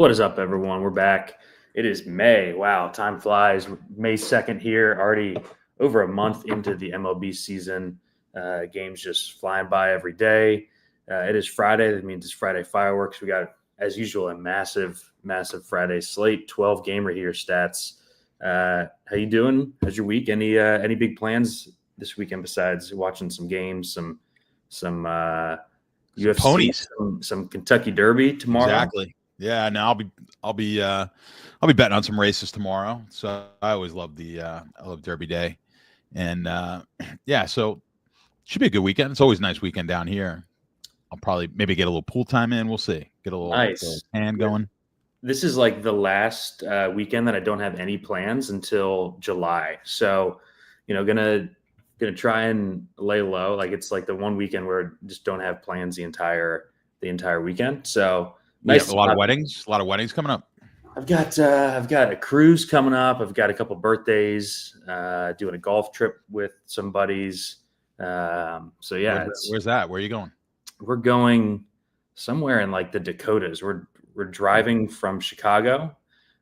What is up, everyone? We're back. It is May. Wow, time flies. May 2nd here, already over a month into the MLB season. Games just flying by every day. It is Friday. That means it's Friday fireworks. We got, as usual, a massive Friday slate. 12 gamer here stats. How you doing? How's your week? Any big plans this weekend besides watching some games, some UFC, ponies, some Kentucky Derby tomorrow? Exactly. Yeah, no, I'll be betting on some races tomorrow. So I always love I love Derby Day, and yeah, so should be a good weekend. It's always a nice weekend down here. I'll probably maybe get a little pool time in. We'll see. Get a little hand going. This is like the last weekend that I don't have any plans until July. So, gonna try and lay low. Like it's like the one weekend where I just don't have plans the entire weekend. So. Nice. A lot of weddings coming up. I've got a cruise coming up. I've got a couple birthdays, doing a golf trip with some buddies. So yeah. Where's that? Where are you going? We're going somewhere in like the Dakotas. We're driving from Chicago.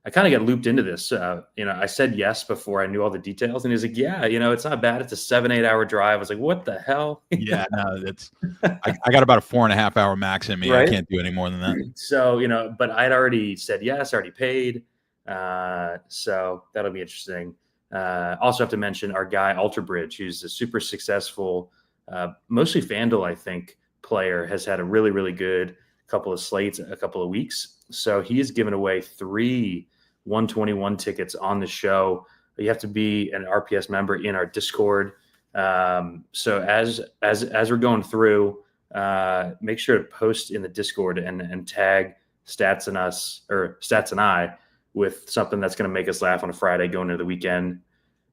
I kind of got looped into this. I said yes before I knew all the details, and he's like, "Yeah, it's not bad. It's a 7-8 hour drive." I was like, "What the hell?" Yeah, no, that's. I got about a 4.5 hour max in me. Right? I can't do any more than that. So but I'd already said yes, already paid. So that'll be interesting. Also have to mention our guy Alter Bridge, who's a super successful, mostly FanDuel, I think, player, has had a really, really good couple of slates, a couple of weeks. So he has given away 3 121 tickets on the show. You have to be an RPS member in our Discord. So as we're going through, make sure to post in the Discord and tag Stats and I with something that's going to make us laugh on a Friday going into the weekend.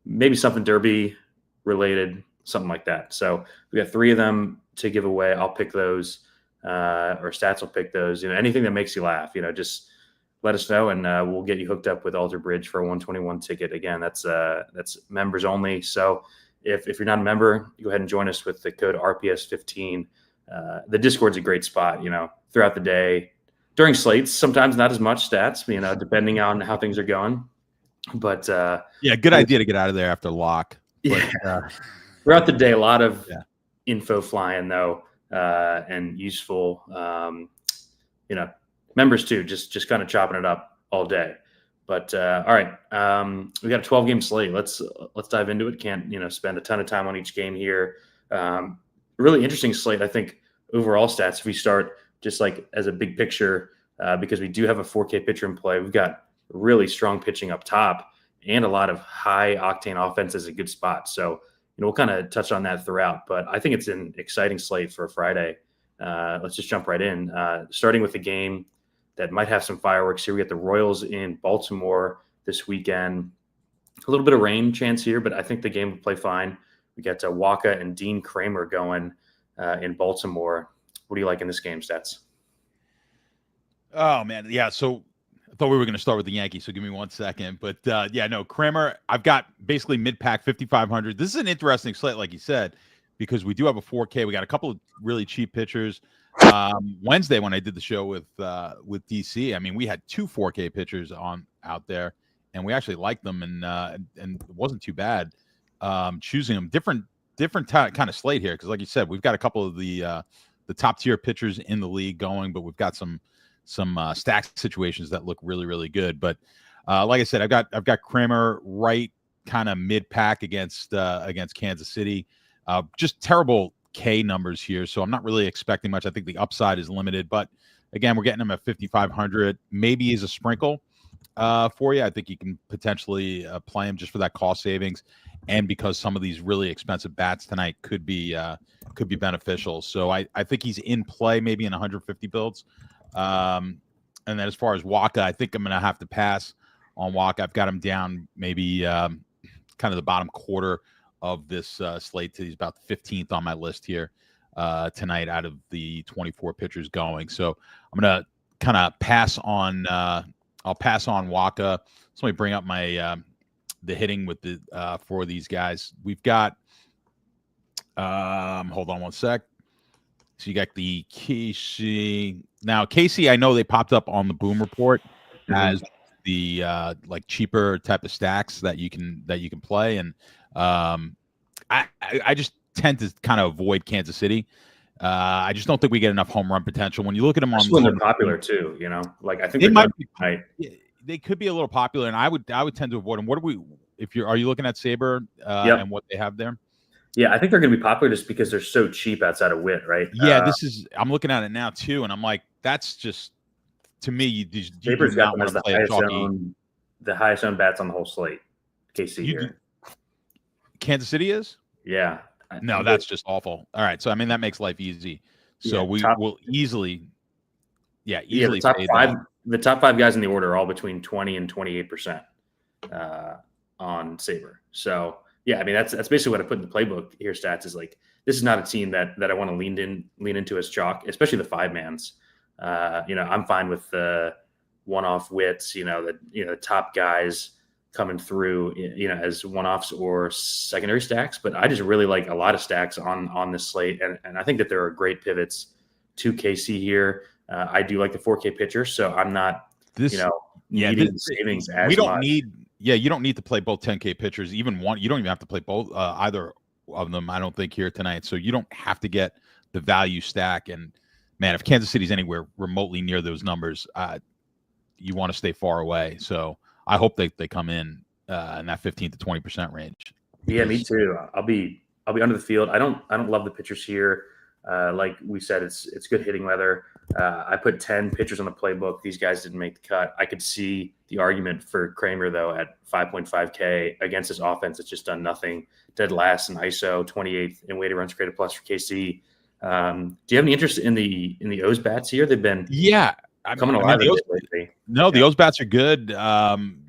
Maybe something Derby related, something like that. So we got 3 of them to give away. I'll pick those. Or Stats will pick those. Anything that makes you laugh. Just let us know, and we'll get you hooked up with Alter Bridge for a 121 ticket. Again, that's members only. So if you're not a member, go ahead and join us with the code RPS15. The Discord's a great spot. Throughout the day, during slates, sometimes not as much Stats. Depending on how things are going. But yeah, good idea to get out of there after lock. But, throughout the day, a lot of info flying though. And useful, members too, just kind of chopping it up all day. But all right, we got a 12-game slate. Let's dive into it. Can't spend a ton of time on each game here. Really interesting slate, I think. Overall stats, if we start just like as a big picture, because we do have a 4K pitcher in play. We've got really strong pitching up top and a lot of high octane offense is a good spot. So we'll kind of touch on that throughout, but I think it's an exciting slate for a Friday. Let's just jump right in, starting with the game that might have some fireworks here. We got the Royals in Baltimore this weekend. A little bit of rain chance here, but I think the game will play fine. We got Waka and Dean Kramer going in Baltimore. What do you like in this game, Stats? Oh, man. Yeah, so I thought we were going to start with the Yankees, so give me 1 second. But, Kramer, I've got basically mid-pack 5,500. This is an interesting slate, like you said, because we do have a 4K. We got a couple of really cheap pitchers. Wednesday, when I did the show with DC, I mean, we had 2 4K pitchers out there, and we actually liked them, and it wasn't too bad choosing them. Different kind of slate here, because like you said, we've got a couple of the top-tier pitchers in the league going, but we've got some stack situations that look really, really good. But like I said, I've got Kramer right kind of mid-pack against Kansas City. Just terrible K numbers here, so I'm not really expecting much. I think the upside is limited, but again, we're getting him at 5,500. Maybe as a sprinkle for you. I think you can potentially play him just for that cost savings, and because some of these really expensive bats tonight could be beneficial. So I think he's in play maybe in 150 builds. And then as far as Waka, I think I'm going to have to pass on Waka. I've got him down maybe kind of the bottom quarter of this slate. He's about 15th on my list here tonight out of the 24 pitchers going. So I'm going to kind of pass on. I'll pass on Waka. So let me bring up my the hitting with the for these guys. We've got. Hold on 1 sec. So you got the Casey. Now, Casey, I know they popped up on the Boom Report. has the like cheaper type of stacks that you can play, and I just tend to kind of avoid Kansas City. I just don't think we get enough home run potential when you look at them on. When they're popular too, like I think they might be right. They could be a little popular, and I would tend to avoid them. What are we? Are you looking at Saber and what they have there? Yeah, I think they're going to be popular just because they're so cheap outside of Witt, right? Yeah, I'm looking at it now too, and I'm like, that's just, to me, you Saber's got them as the highest owned bats on the whole slate. KC here. Kansas City is? Yeah. No, that's just awful. All right, so I mean that makes life easy. So we will easily the top five guys in the order are all between 20 and 28% on Saber. So yeah, I mean that's basically what I put in the playbook here. Stats is like, this is not a team that I want to lean into as chalk, especially the five mans. I'm fine with the one-off Wits, the top guys coming through, as one-offs or secondary stacks. But I just really like a lot of stacks on this slate, and I think that there are great pivots to KC here. I do like the 4K pitcher, so I'm not needing savings as we don't much. You don't need to play both 10K pitchers. You don't even have to play both either of them, I don't think, here tonight. So you don't have to get the value stack. And man, if Kansas City's anywhere remotely near those numbers, you want to stay far away. So I hope they come in that 15 to 20% range. Yeah, me too. I'll be under the field. I don't love the pitchers here. Like we said, it's good hitting weather. I put 10 pitchers on the playbook. These guys didn't make the cut. I could see the argument for Kramer, though, at 5.5K against this offense. It's just done nothing. Dead last in ISO, 28th in weighted runs created plus for KC. Do you have any interest in the O's bats here? They've been coming alive lately. No, the O's bats are good. You're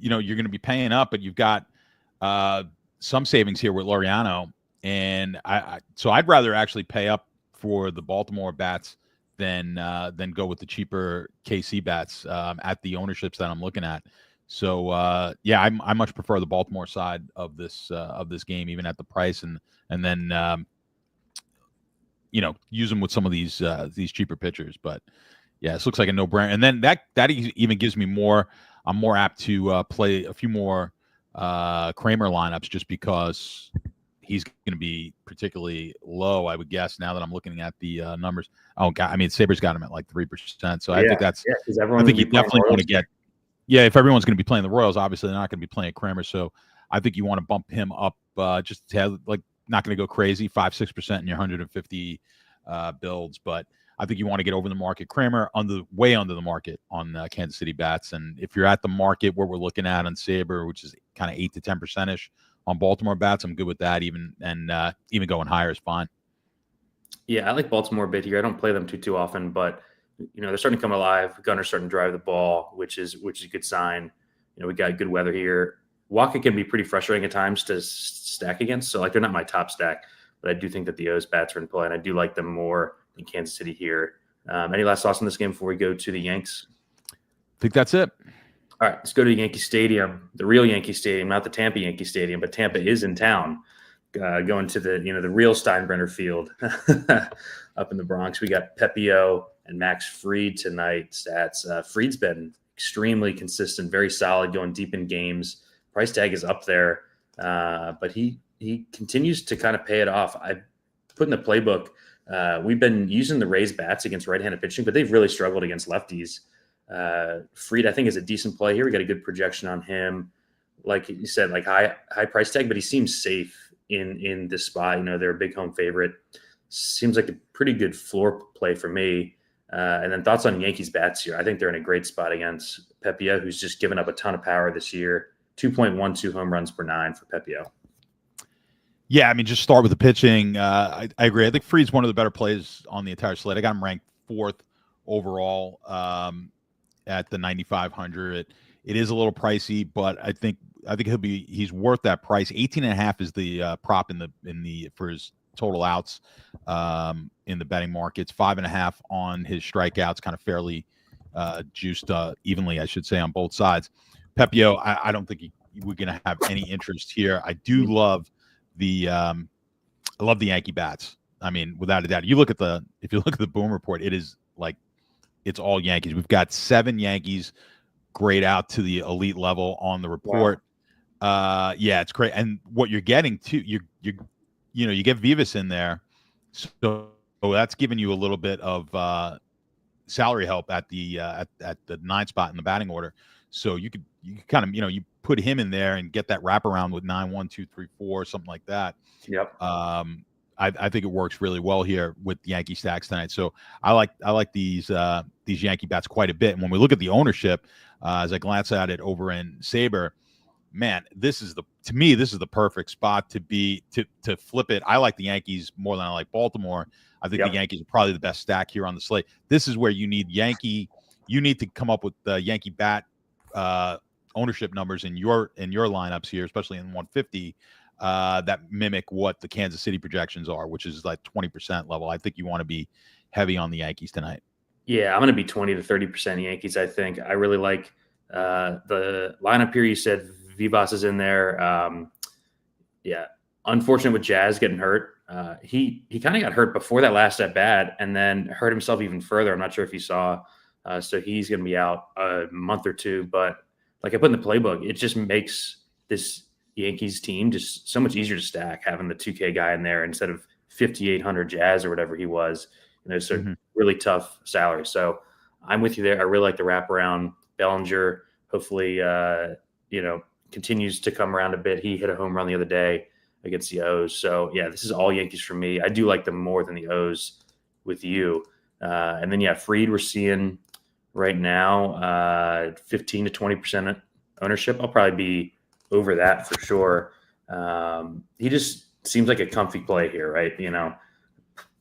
going to be paying up, but you've got some savings here with Laureano, and so I'd rather actually pay up for the Baltimore bats than go with the cheaper KC bats at the ownerships that I'm looking at. So I much prefer the Baltimore side of this game, even at the price, and then use them with some of these cheaper pitchers. But yeah, this looks like a no-brainer. And then that even gives me more. I'm more apt to play a few more Kramer lineups just because he's going to be particularly low, I would guess, now that I'm looking at the numbers. Oh, God. I mean, Sabres got him at like 3%. So I think I think you definitely want to get – if everyone's going to be playing the Royals, obviously they're not going to be playing Kramer. So I think you want to bump him up just to have, like, not going to go crazy, 5-6% in your 150 builds. But I think you want to get over the market. Kramer way under the market on Kansas City bats. And if you're at the market where we're looking at on Sabre, which is kind of 8 to 10%ish on Baltimore bats, I'm good with that. Even going higher is fine. Yeah, I like Baltimore a bit here. I don't play them too often, but they're starting to come alive. Gunner's starting to drive the ball, which is a good sign. We got good weather here. Waka can be pretty frustrating at times to stack against. So they're not my top stack, but I do think that the O's bats are in play, and I do like them more than Kansas City here. Any last thoughts on this game before we go to the Yanks? I think that's it. All right, let's go to Yankee Stadium, the real Yankee Stadium, not the Tampa Yankee Stadium, but Tampa is in town. Going to the the real Steinbrenner Field up in the Bronx. We got Pepio and Max Fried tonight. Stats. Fried's been extremely consistent, very solid, going deep in games. Price tag is up there, but he continues to kind of pay it off. I put in the playbook. We've been using the Rays bats against right-handed pitching, but they've really struggled against lefties. Fried, I think, is a decent play here. We got a good projection on him. Like you said, like high price tag, but he seems safe in this spot. They're a big home favorite. Seems like a pretty good floor play for me. And then thoughts on Yankees bats here. I think they're in a great spot against Pepio, who's just given up a ton of power this year. 2.12 home runs per 9 for Pepio. Yeah, I mean, just start with the pitching. I agree. I think Fried's one of the better plays on the entire slate. I got him ranked 4th overall at the 9,500. It is a little pricey, but I think he's worth that price. 18.5 is the prop in the for his total outs in the betting markets. 5.5 on his strikeouts, kind of fairly juiced evenly, I should say, on both sides. Pepio, I don't think we're going to have any interest here. I do love I love the Yankee bats. I mean, without a doubt. If you look at the Boom Report, it is like it's all Yankees. We've got 7 Yankees. grade out to the elite level on the report. Wow. Yeah, it's great. And what you're getting too, you get Vivas in there, so that's giving you a little bit of salary help at the 9 spot in the batting order. So you could kind of you put him in there and get that wraparound with 9, 1, 2, 3, 4, something like that. Yep. I think it works really well here with Yankee stacks tonight. So I like these Yankee bats quite a bit. And when we look at the ownership, as I glance at it over in Saber, man, this is the perfect spot to flip it. I like the Yankees more than I like Baltimore. I think the Yankees are probably the best stack here on the slate. This is where you need to come up with the Yankee bat ownership numbers in your lineups here, especially in 150. That mimic what the Kansas City projections are, which is like 20% level. I think you want to be heavy on the Yankees tonight. Yeah, I'm going to be 20 to 30% Yankees. I think I really like the lineup here. You said Vivas is in there. Yeah, unfortunate with Jazz getting hurt. He kind of got hurt before that last at bat, and then hurt himself even further. I'm not sure if you saw. So he's going to be out a month or two. But like I put in the playbook, it just makes this Yankees team just so much easier to stack having the 2K guy in there instead of 5,800 Jazz or whatever he was. So really tough salary. So I'm with you there. I really like the wraparound. Bellinger, hopefully, continues to come around a bit. He hit a home run the other day against the O's. So yeah, this is all Yankees for me. I do like them more than the O's with you. And then Fried we're seeing right now 15 to 20% ownership. I'll probably be over that for sure. He just seems like a comfy play here, right?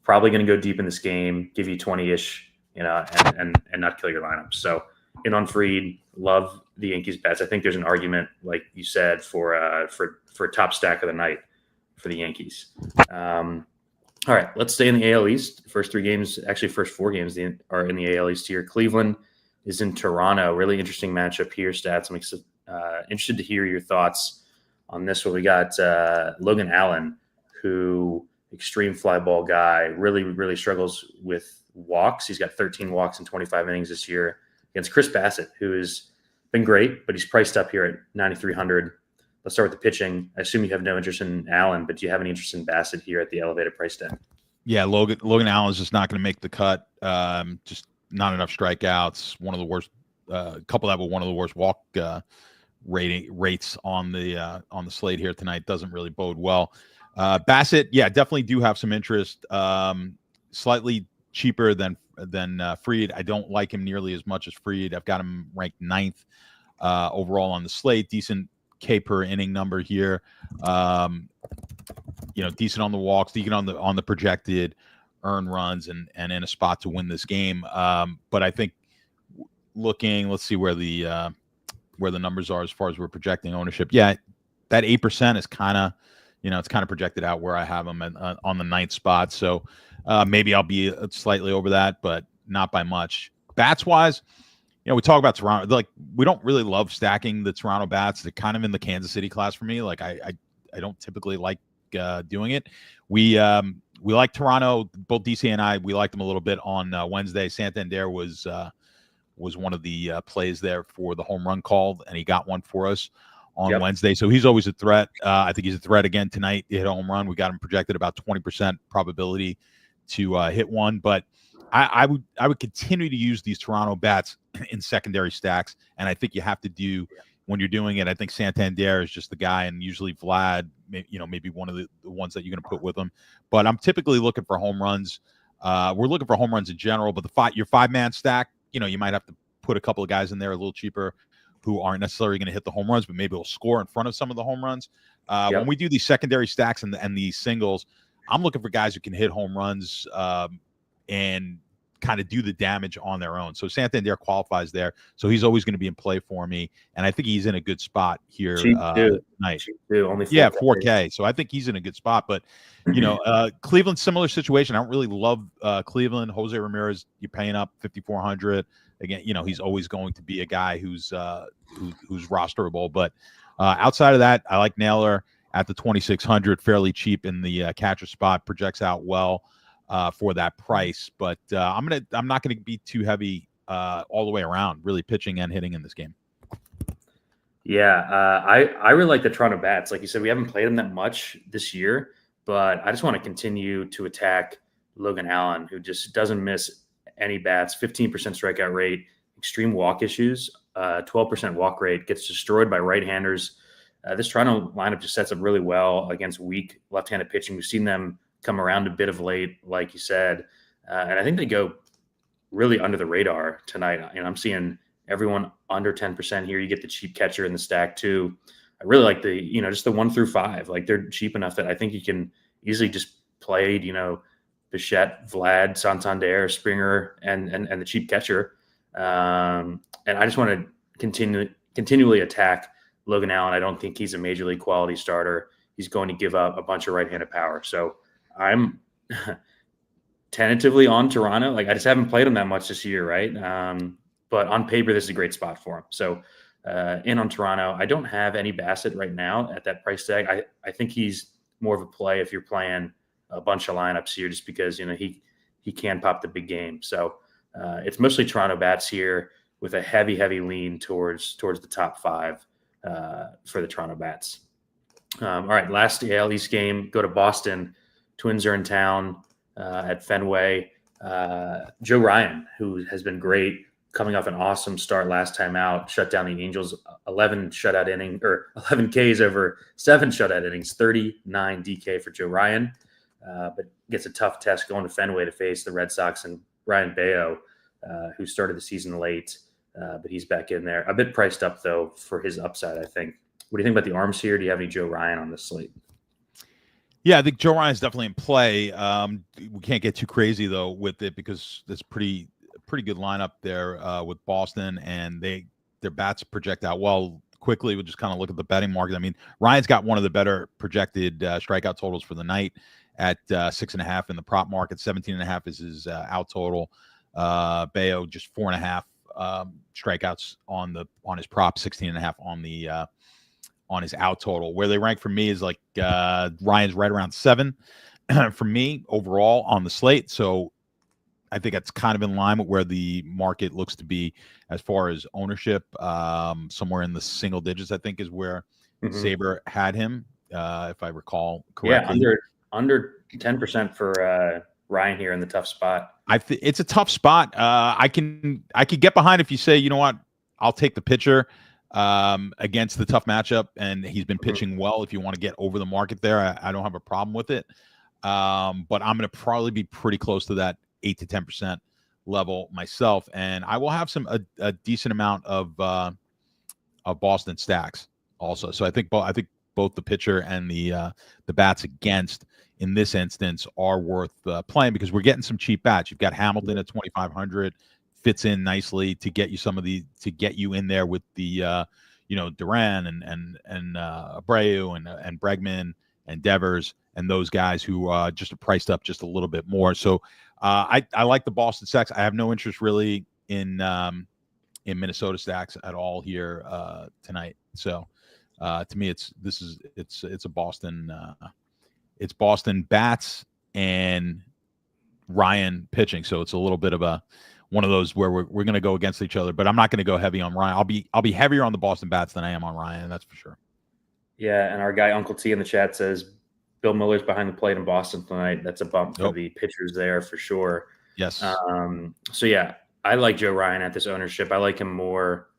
Probably going to go deep in this game, give you 20-ish, and not kill your lineup. So in on Fried, love the Yankees bets. I think there's an argument, like you said, for top stack of the night for the Yankees. All right, let's stay in the AL East. First 4 games are in the AL East here. Cleveland is in Toronto. Really interesting matchup here. Stats. I'm interested to hear your thoughts on this one. We got Logan Allen, who extreme fly ball guy, really, really struggles with walks. He's got 13 walks in 25 innings this year against Chris Bassett, who has been great, but he's priced up here at 9,300. Let's start with the pitching. I assume you have no interest in Allen, but do you have any interest in Bassett here at the elevated price tag? Yeah, Logan Allen is just not going to make the cut. Just not enough strikeouts. One of the worst. Couple that with one of the worst walk rates on the slate here tonight doesn't really bode well. Bassett, yeah, definitely do have some interest. Slightly cheaper than Fried. I don't like him nearly as much as Fried. I've got him ranked 9th overall on the slate. Decent K per inning number here. Decent on the walks, decent on the projected earn runs, and in a spot to win this game. But I think let's see where the numbers are as far as we're projecting ownership. Yeah, that 8% is kind of, it's kind of projected out where I have them on the 9th spot. So maybe I'll be slightly over that, but not by much. Bats wise, we talk about Toronto. Like, we don't really love stacking the Toronto bats. They're kind of in the Kansas City class for me. Like, I don't typically like doing it. We like Toronto. Both DC and I, we liked them a little bit on Wednesday. Santander was one of the plays there for the home run call, and he got one for us on Wednesday. So he's always a threat. I think he's a threat again tonight. He hit a home run. We got him projected about 20% probability to hit one. But I would continue to use these Toronto bats in secondary stacks, and I think you have to do when you're doing it. I think Santander is just the guy, and usually Vlad, maybe one of the ones that you're going to put with him. But I'm typically looking for home runs. We're looking for home runs in general, but your 5-man stack, you might have to put a couple of guys in there a little cheaper who aren't necessarily going to hit the home runs, but maybe will score in front of some of the home runs. When we do these secondary stacks and these singles, I'm looking for guys who can hit home runs and kind of do the damage on their own. So Santander qualifies there. So he's always going to be in play for me. And I think he's in a good spot here tonight. Only 4K. Yeah, 4K. So I think he's in a good spot. But, Cleveland, similar situation. I don't really love Cleveland. Jose Ramirez, you're paying up 5,400. Again, he's always going to be a guy who's rosterable. But outside of that, I like Naylor at the 2,600, fairly cheap in the catcher spot, projects out well for that price. But I'm not going to be too heavy all the way around, really pitching and hitting in this game. Yeah, I really like the Toronto Bats. Like you said, we haven't played them that much this year, but I just want to continue to attack Logan Allen, who just doesn't miss any bats. 15% strikeout rate, extreme walk issues, 12% walk rate, gets destroyed by right-handers. This Toronto lineup just sets up really well against weak left-handed pitching. We've seen them come around a bit of late, like you said, and I think they go really under the radar tonight. And I'm seeing everyone under 10% here. You get the cheap catcher in the stack too. I really like just the 1 through 5. Like they're cheap enough that I think you can easily just play, Bichette, Vlad, Santander, Springer, and the cheap catcher. And I just want to continually attack Logan Allen. I don't think he's a major league quality starter. He's going to give up a bunch of right-handed power. So I'm tentatively on Toronto. Like I just haven't played him that much this year, right? But on paper, this is a great spot for him. So in on Toronto. I don't have any Bassett right now at that price tag. I think he's more of a play if you're playing a bunch of lineups here, just because he can pop the big game. So it's mostly Toronto bats here with a heavy lean towards the top 5 for the Toronto bats. All right, last AL East game. Go to Boston. Twins are in town at Fenway. Joe Ryan, who has been great, coming off an awesome start last time out, shut down the Angels, 11 shutout inning or 11 Ks over 7 shutout innings, 39 DK for Joe Ryan, but gets a tough test going to Fenway to face the Red Sox and Ryan Baio, who started the season late, but he's back in there. A bit priced up though for his upside, I think. What do you think about the arms here? Do you have any Joe Ryan on this slate? Yeah, I think Joe Ryan's definitely in play. We can't get too crazy though with it because there's pretty good lineup there with Boston, and their bats project out well quickly. We'll just kind of look at the betting market. I mean, Ryan's got one of the better projected strikeout totals for the night at 6.5 in the prop market. 17.5 is his out total. Baio just 4.5 strikeouts on his prop, 16.5 on his out total. Where they rank for me is like Ryan's right around 7 for me overall on the slate. So I think that's kind of in line with where the market looks to be as far as ownership. Somewhere in the single digits, I think, is where Saber had him, if I recall correctly. Yeah, under 10% for Ryan here in the tough spot. It's a tough spot. I could get behind if you say, you know what, I'll take the pitcher against the tough matchup, and he's been pitching well. If you want to get over the market there, I don't have a problem with it. But I'm going to probably be pretty close to that 8 to 10% level myself, and I will have a decent amount of Boston stacks also. So I think both the pitcher and the bats against in this instance are worth playing because we're getting some cheap bats. You've got Hamilton at 2,500, fits in nicely to get you in there with the Duran and Abreu and Bregman and Devers and those guys who just are priced up just a little bit more. So I like the Boston stacks. I have no interest really in Minnesota stacks at all here tonight. So to me, it's a Boston. It's Boston bats and Ryan pitching. So it's a little bit of one of those where we're going to go against each other. But I'm not going to go heavy on Ryan. I'll be heavier on the Boston bats than I am on Ryan. That's for sure. Yeah, and our guy Uncle T in the chat says Bill Miller's behind the plate in Boston tonight. That's a bump for the pitchers there for sure. Yes. So yeah, I like Joe Ryan at this ownership. I like him more.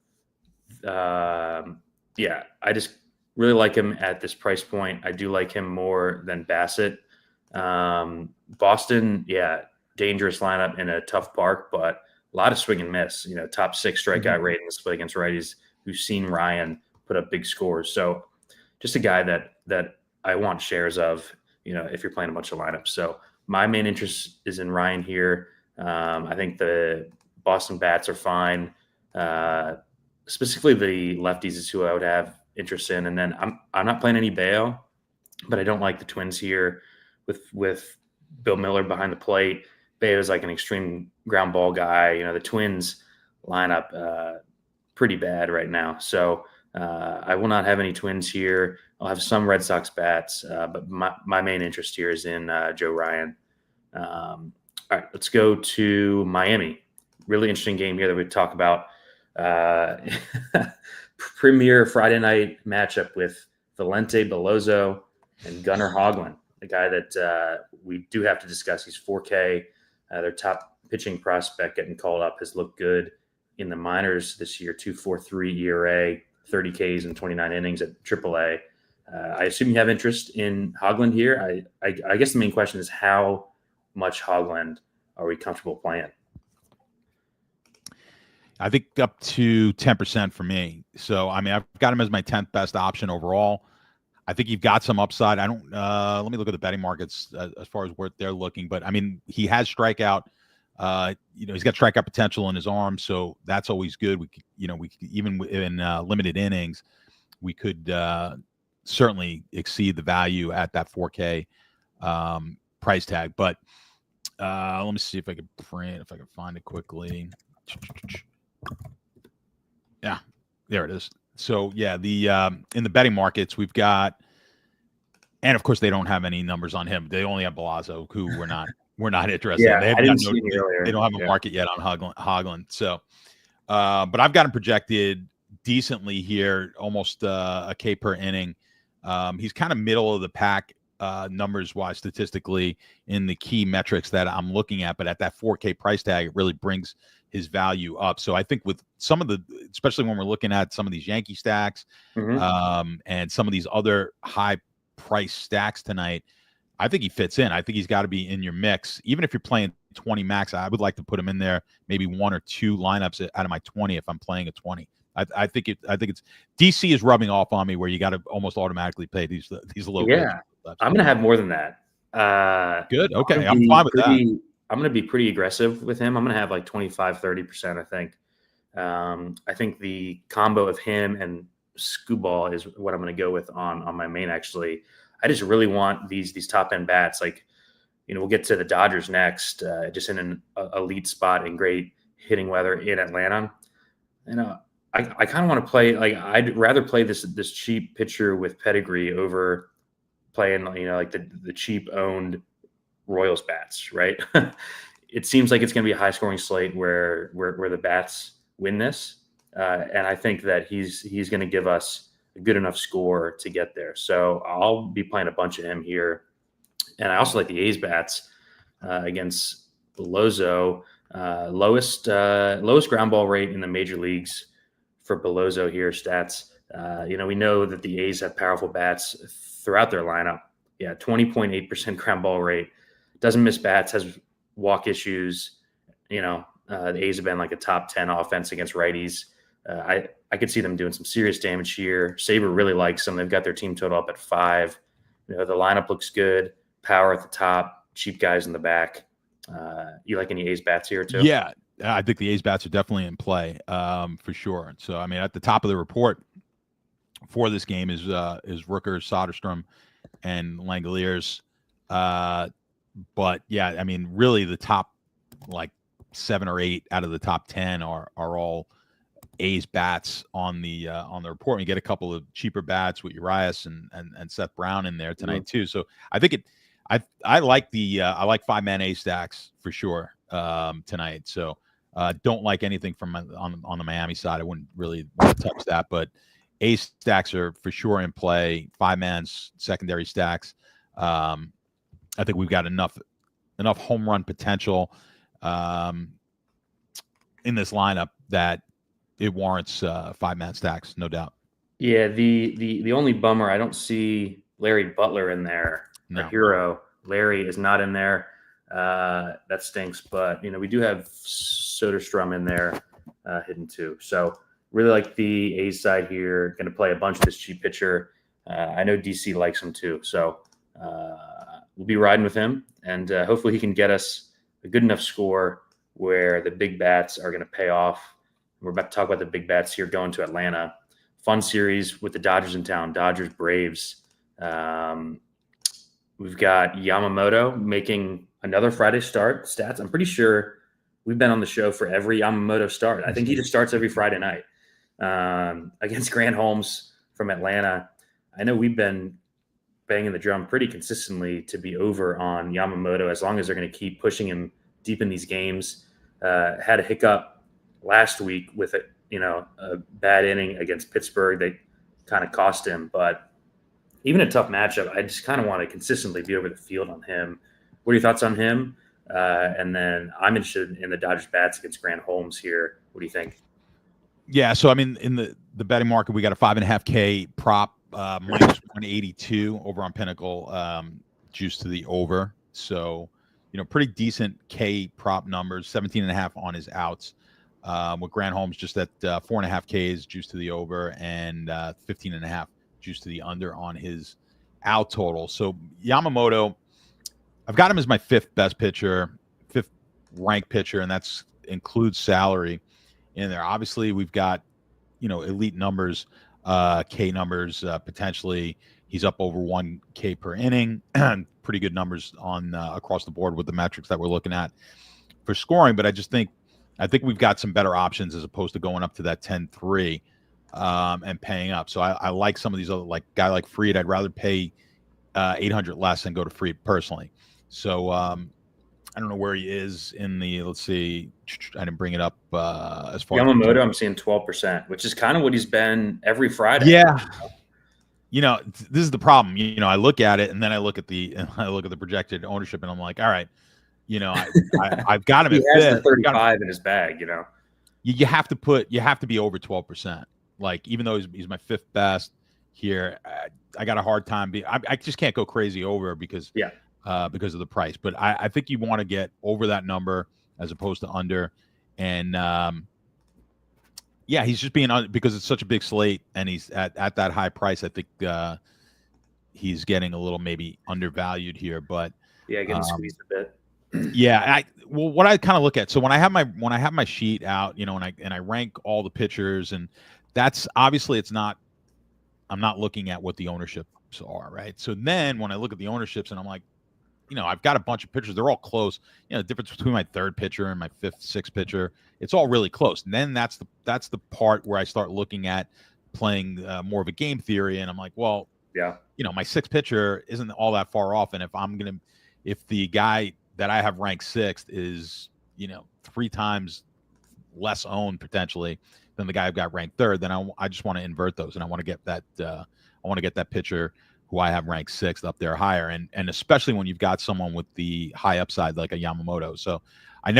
I just really like him at this price point. I do like him more than Bassett. Boston, yeah, dangerous lineup in a tough park, but a lot of swing and miss. Top 6 strikeout rate in the split against righties. We've seen Ryan put up big scores. So just a guy that I want shares of, if you're playing a bunch of lineups. So my main interest is in Ryan here. I think the Boston bats are fine. Specifically the lefties is who I would have interest in. And then I'm not playing any Baio, but I don't like the Twins here with Bill Miller behind the plate. Baio is like an extreme ground ball guy. The Twins lineup pretty bad right now. So I will not have any Twins here. I'll have some Red Sox bats, but my main interest here is in Joe Ryan. All right, let's go to Miami. Really interesting game here that we talk about. premier Friday night matchup with Valente Beloso and Gunnar Hoglund, a guy that we do have to discuss. He's 4K. Their top pitching prospect getting called up has looked good in the minors this year, 2.43 ERA, 30 Ks and 29 innings at AAA. I assume you have interest in Hoglund here. I guess the main question is how much Hoglund are we comfortable playing? I think up to 10% for me. So, I mean, I've got him as my 10th best option overall. I think you've got some upside. I don't, let me look at the betting markets as far as where they're looking, but I mean, he has strikeout, he's got strikeout potential in his arm. So that's always good. We could, even in limited innings, we could certainly exceed the value at that 4K price tag. But let me see if I can find it quickly. Yeah, there it is. So yeah, the in the betting markets we've got, and of course they don't have any numbers on him. They only have Beloso, who we're not interested in. They don't have a market yet on Hoglund. So, but I've got him projected decently here, almost a K per inning. He's kind of middle of the pack numbers wise statistically in the key metrics that I'm looking at, but at that 4K price tag, it really brings his value up. So I think with some of especially when we're looking at some of these Yankee stacks, and some of these other high price stacks tonight, I think he fits in. I think he's got to be in your mix. Even if you're playing 20 max, I would like to put him in there, maybe one or two lineups out of my 20 if I'm playing a 20. I think it's DC is rubbing off on me where you got to almost automatically pay these low. Yeah, I'm going to have more than that. Good. Okay. I'm fine with that. I'm going to be pretty aggressive with him. I'm going to have like 25-30%, I think. I think the combo of him and Skubal is what I'm going to go with on my main, actually. I just really want these top-end bats. Like, we'll get to the Dodgers next, just in an elite spot in great hitting weather in Atlanta. I kind of want to play, like, I'd rather play this cheap pitcher with pedigree over playing, like the cheap owned Royals bats, right? It seems like it's going to be a high scoring slate where the bats win this. And I think that he's going to give us a good enough score to get there. So I'll be playing a bunch of him here. And I also like the A's bats against Beloso. Lowest ground ball rate in the major leagues for Beloso here, stats. We know that the A's have powerful bats throughout their lineup. Yeah, 20.8% ground ball rate. Doesn't miss bats, has walk issues. The A's have been like a top 10 offense against righties. I could see them doing some serious damage here. Saber really likes them. They've got their team total up at 5. The lineup looks good. Power at the top, cheap guys in the back. You like any A's bats here too? Yeah, I think the A's bats are definitely in play for sure. So, I mean, at the top of the report for this game is Rooker, Soderstrom, and Langoliers. But yeah, I mean, really the top like 7 or 8 out of the top 10 are all A's bats on the report. And you get a couple of cheaper bats with Urias and Seth Brown in there tonight too. So I think I like I like 5-man A's stacks for sure tonight. So don't like anything from on the Miami side. I wouldn't really want to touch that, but A's stacks are for sure in play. 5-man's secondary stacks. I think we've got enough home run potential in this lineup that it warrants 5-man stacks, no doubt. Yeah, the only bummer, I don't see Larry Butler in there. No. Our hero. Larry is not in there. That stinks, but we do have Soderstrom in there hidden too. So really like the A's side here. Going to play a bunch of this cheap pitcher. I know DC likes him too. So we'll be riding with him, and hopefully he can get us a good enough score where the big bats are going to pay off. We're about to talk about the big bats here going to Atlanta. Fun series with the Dodgers in town, Dodgers Braves. We've got Yamamoto making another Friday start. Stats, I'm pretty sure we've been on the show for every Yamamoto start. I think he just starts every Friday night against Grant Holmes from Atlanta. I know we've been banging the drum pretty consistently to be over on Yamamoto as long as they're going to keep pushing him deep in these games. Had a hiccup last week with a bad inning against Pittsburgh. They kind of cost him, but even a tough matchup, I just kind of want to consistently be over the field on him. What are your thoughts on him? And then I'm interested in the Dodgers bats against Grant Holmes here. What do you think? Yeah, so I mean, in the betting market, we got a 5.5K prop minus 182 over on Pinnacle, juice to the over. So, pretty decent K prop numbers. 17.5 on his outs. With Grant Holmes just at 4.5 Ks juice to the over and 15.5 juice to the under on his out total. So Yamamoto, I've got him as my fifth ranked pitcher, and that's includes salary in there. Obviously, we've got elite numbers, K numbers potentially. He's up over 1K per inning. Pretty good numbers on across the board with the metrics that we're looking at for scoring. But I think we've got some better options as opposed to going up to that 10-3 and paying up. So I like some of these other, like guy like Fried. I'd rather pay 800 less than go to Fried personally. So I don't know where he is in the. Let's see. I didn't bring it up as far. Yamamoto, I'm seeing 12%, which is kind of what he's been every Friday. Yeah. This is the problem. I look at it and then I look at the projected ownership and I'm like, all right. I've got him he at has fifth. the 35 in his bag. You have to be over 12%. Like, even though he's my fifth best here, I got a hard time. I just can't go crazy over because of the price. But I think you want to get over that number as opposed to under. And he's just being because it's such a big slate and he's at that high price. I think he's getting a little maybe undervalued here. But getting squeezed a bit. Yeah, what I kind of look at, so when I have my sheet out, and I rank all the pitchers, and that's obviously I'm not looking at what the ownerships are, right? So then when I look at the ownerships and I'm like, I've got a bunch of pitchers, they're all close. The difference between my third pitcher and my fifth, sixth pitcher, it's all really close. And then that's the part where I start looking at playing more of a game theory, and I'm like, well, my sixth pitcher isn't all that far off, and if the guy that I have ranked sixth is, 3 times less owned potentially than the guy I've got ranked third, then I just want to invert those, and I want to get that pitcher who I have ranked sixth up there higher, and especially when you've got someone with the high upside like a Yamamoto. So I'll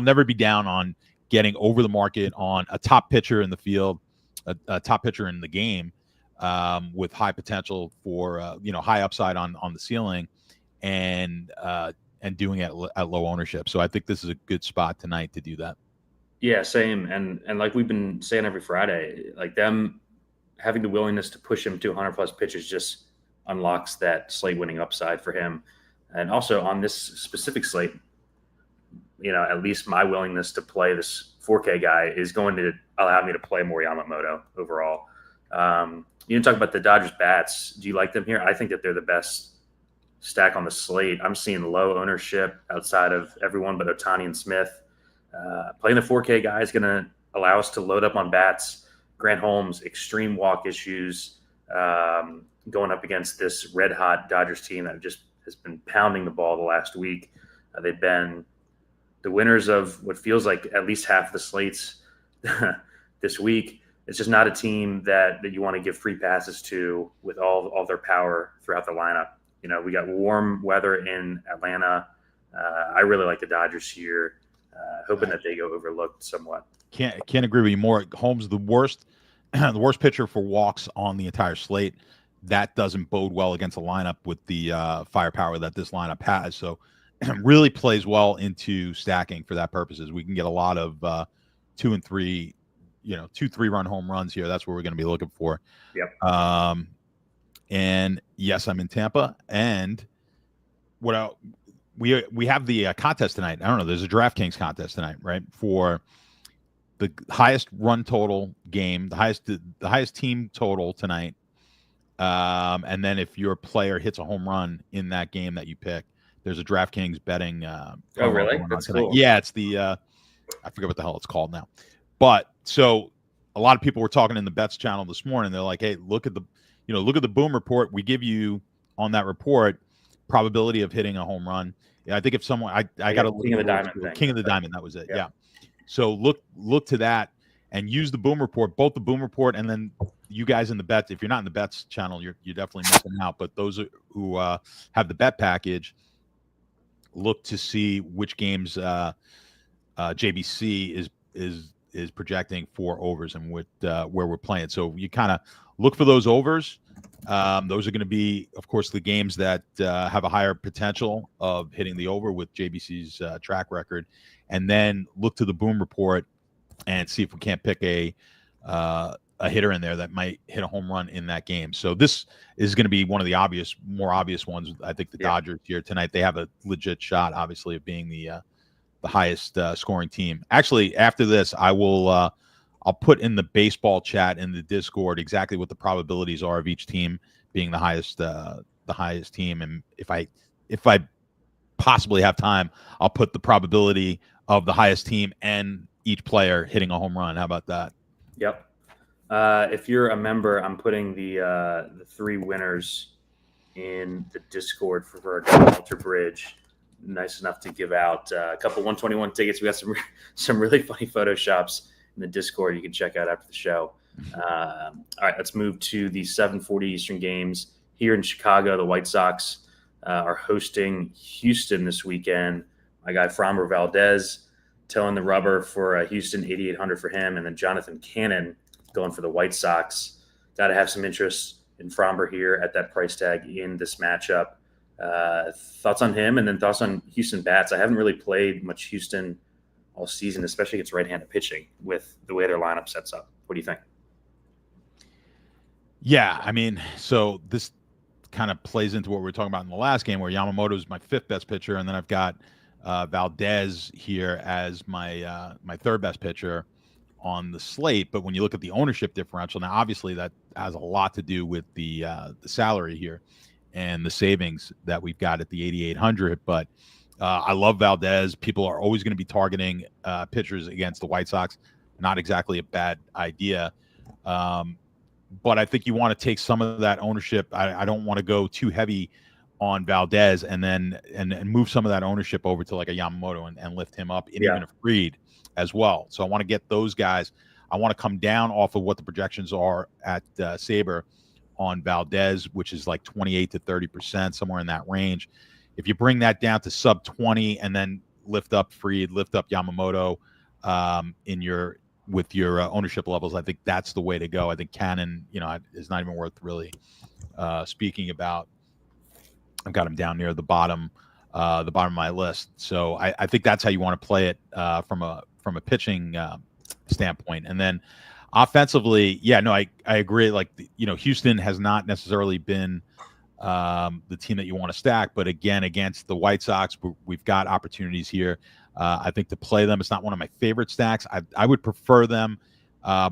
never be down on getting over the market on a top pitcher in the field, a top pitcher in the game, with high potential for high upside on the ceiling. And doing it at low ownership. So I think this is a good spot tonight to do that. Yeah, same. And like we've been saying every Friday, like them having the willingness to push him to 100 plus pitches just unlocks that slate winning upside for him. And also on this specific slate, at least my willingness to play this 4K guy is going to allow me to play more Yamamoto overall. You didn't talk about the Dodgers bats. Do you like them here? I think that they're the best stack on the slate. I'm seeing low ownership outside of everyone but Ohtani and Smith. Playing the 4K guy is going to allow us to load up on bats. Grant Holmes, extreme walk issues, going up against this red-hot Dodgers team that just has been pounding the ball the last week. They've been the winners of what feels like at least half the slates this week. It's just not a team that you want to give free passes to with all their power throughout the lineup. We got warm weather in Atlanta. I really like the Dodgers here, hoping that they go overlooked somewhat. Can't agree with you more. Holmes, the worst pitcher for walks on the entire slate. That doesn't bode well against a lineup with the firepower that this lineup has. So really plays well into stacking for that purposes. We can get a lot of 2 and 3, 2-3 run home runs here. That's what we're going to be looking for. Yep. And yes, I'm in Tampa. And we have the contest tonight. I don't know. There's a DraftKings contest tonight, right? For the highest run total game, the highest team total tonight. And then if your player hits a home run in that game that you pick, there's a DraftKings betting. Oh, really? That's cool. Yeah, it's the I forget what the hell it's called now. But so a lot of people were talking in the bets channel this morning. They're like, hey, look at the boom report. We give you on that report probability of hitting a home run. Yeah, I think if someone I got a King of the Diamond thing. King of the Diamond, that was it. Yeah. So look to that. and use the Boom Report, both the Boom Report and then you guys in the bets. If you're not in the bets channel, you're definitely missing out. But those who have the bet package, look to see which games JBC is projecting for overs and where we're playing. So you kind of look for those overs. Those are going to be, of course, the games that have a higher potential of hitting the over with JBC's track record, and then look to the Boom Report and see if we can't pick a hitter in there that might hit a home run in that game. So this is going to be one of the more obvious ones. I think the Dodgers here tonight, they have a legit shot, obviously, of being the highest scoring team. Actually, after this, I'll put in the baseball chat in the Discord exactly what the probabilities are of each team being the highest team. And if I possibly have time, I'll put the probability of the highest team and each player hitting a home run. How about that? Yep. If you're a member, I'm putting the 3 winners in the Discord for our guy Walter Bridge. Nice enough to give out a couple 121 tickets. We got some really funny photoshops in the Discord you can check out after the show. All right, let's move to the 7:40 Eastern games here in Chicago. The White Sox are hosting Houston this weekend. My guy Framber Valdez towing the rubber for Houston, 8,800 for him, and then Jonathan Cannon going for the White Sox. Got to have some interest in Framber here at that price tag in this matchup. Thoughts on him, and then thoughts on Houston bats. I haven't really played much Houston all season, especially against right-handed pitching with the way their lineup sets up. What do you think? Yeah, I mean, so this kind of plays into what we were talking about in the last game, where Yamamoto is my 5th best pitcher, and then I've got Valdez here as my my 3rd best pitcher on the slate. But when you look at the ownership differential, now obviously that has a lot to do with the salary here and the savings that we've got at the 8,800. But I love Valdez. People are always going to be targeting pitchers against the White Sox. Not exactly a bad idea. But I think you want to take some of that ownership. I don't want to go too heavy on Valdez and then move some of that ownership over to like a Yamamoto and lift him up, and even a Fried as well. So I want to get those guys. I want to come down off of what the projections are at Sabre on Valdez, which is like 28 to 30%, somewhere in that range. If you bring that down to sub 20 and then lift up Fried, lift up Yamamoto with your ownership levels, I think that's the way to go. I think Cannon, is not even worth really speaking about. I've got him down near the bottom of my list. So I think that's how you want to play it from a pitching standpoint. And then offensively, I agree. Like, Houston has not necessarily been the team that you want to stack, but again, against the White Sox, we've got opportunities here. I think to play them, it's not one of my favorite stacks. I would prefer them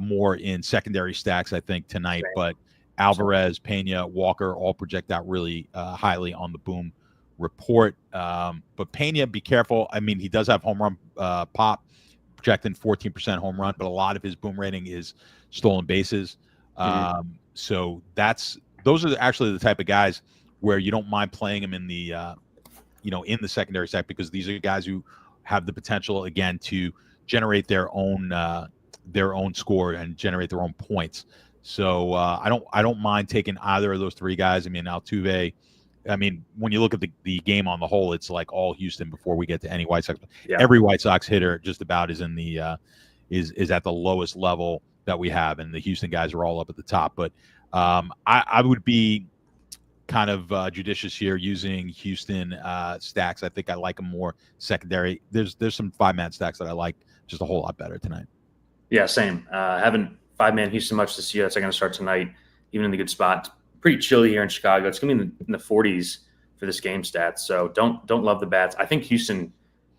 more in secondary stacks, I think, tonight. But Alvarez, Pena, Walker all project out really highly on the Boom Report. But Pena, be careful. I mean, he does have home run pop, projecting 14% home run, but a lot of his Boom rating is stolen bases. So those are actually the type of guys where you don't mind playing them in the in the secondary stack, because these are guys who have the potential, again, to generate their own score and generate their own points. So I don't mind taking either of those 3 guys. I mean, Altuve. I mean, when you look at the game on the whole, it's like all Houston before we get to any White Sox. Yeah. Every White Sox hitter just about is in the is at the lowest level that we have, and the Houston guys are all up at the top. But I would be kind of judicious here using Houston stacks. I think I like them more secondary. There's some 5-man stacks that I like just a whole lot better tonight. Yeah, same. Haven't 5-man Houston much this year. That's going to start tonight, even in the good spot. Pretty chilly here in Chicago. It's going to be in the 40s for this game stats. So don't love the bats. I think Houston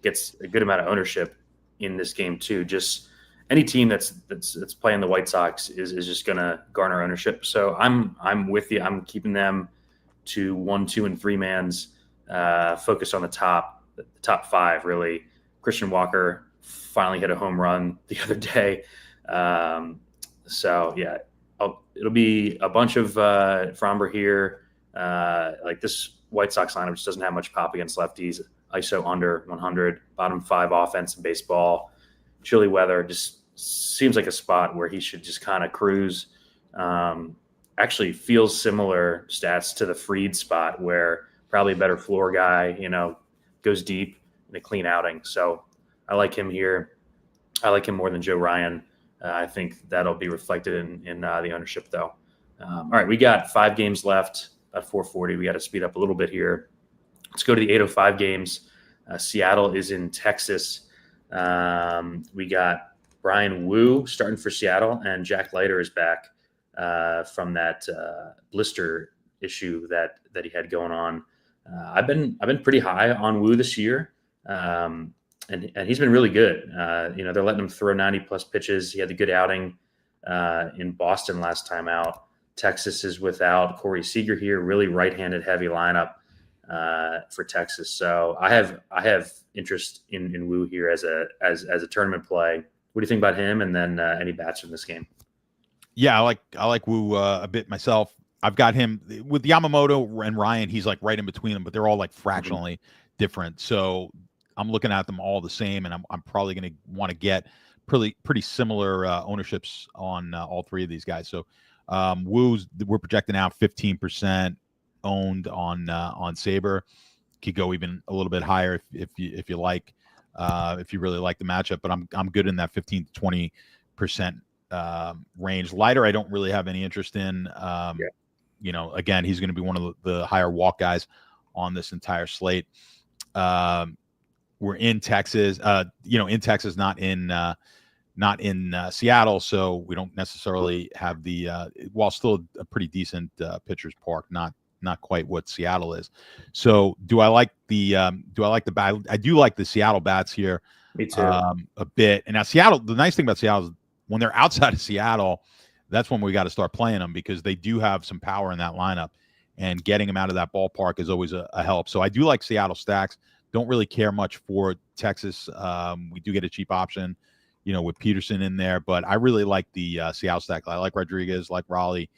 gets a good amount of ownership in this game too. Just any team that's playing the White Sox is just going to garner ownership. So I'm with you. I'm keeping them to 1, 2, and 3 mans. Focus on the top 5 really. Christian Walker finally hit a home run the other day. So yeah, it'll be a bunch of Framber here. Like this White Sox lineup just doesn't have much pop against lefties. ISO under 100, bottom 5 offense in baseball. Chilly weather, just seems like a spot where he should just kind of cruise. Actually feels similar stats to the Fried spot, where probably a better floor guy, goes deep in a clean outing. So I like him here. I like him more than Joe Ryan. I think that'll be reflected in the ownership, though. All right, we got 5 games left at 440. We got to speed up a little bit here. Let's go to the 8:05 games. Seattle is in Texas. We got Brian Wu starting for Seattle, and Jack Leiter is back from that blister issue that he had going on. I've been pretty high on Wu this year. And he's been really good. They're letting him throw 90-plus pitches. He had a good outing in Boston last time out. Texas is without Corey Seager here, really right-handed heavy lineup for Texas. So I have interest in Wu here as a tournament play. What do you think about him? And then any bats from this game? Yeah, I like Wu a bit myself. I've got him with Yamamoto and Ryan. He's like right in between them, but they're all like fractionally different. So I'm looking at them all the same, and I'm probably going to want to get pretty similar ownerships on all 3 of these guys. So we're projecting out 15% owned on Saber. Could go even a little bit higher if you like, if you really like the matchup. But I'm good in that 15 to 20% range. Leiter, I don't really have any interest in. Again, he's going to be one of the higher walk guys on this entire slate. We're in Texas, in Texas, not in Seattle. So we don't necessarily have while still a pretty decent pitcher's park, not quite what Seattle is. So do I like the bat? I do like the Seattle bats here. Me too. A bit. And now Seattle, the nice thing about Seattle is when they're outside of Seattle, that's when we got to start playing them, because they do have some power in that lineup, and getting them out of that ballpark is always a help. So I do like Seattle stacks. Don't really care much for Texas. We do get a cheap option, with Peterson in there, but I really like the Seattle stack. I like Rodriguez, like Raleigh,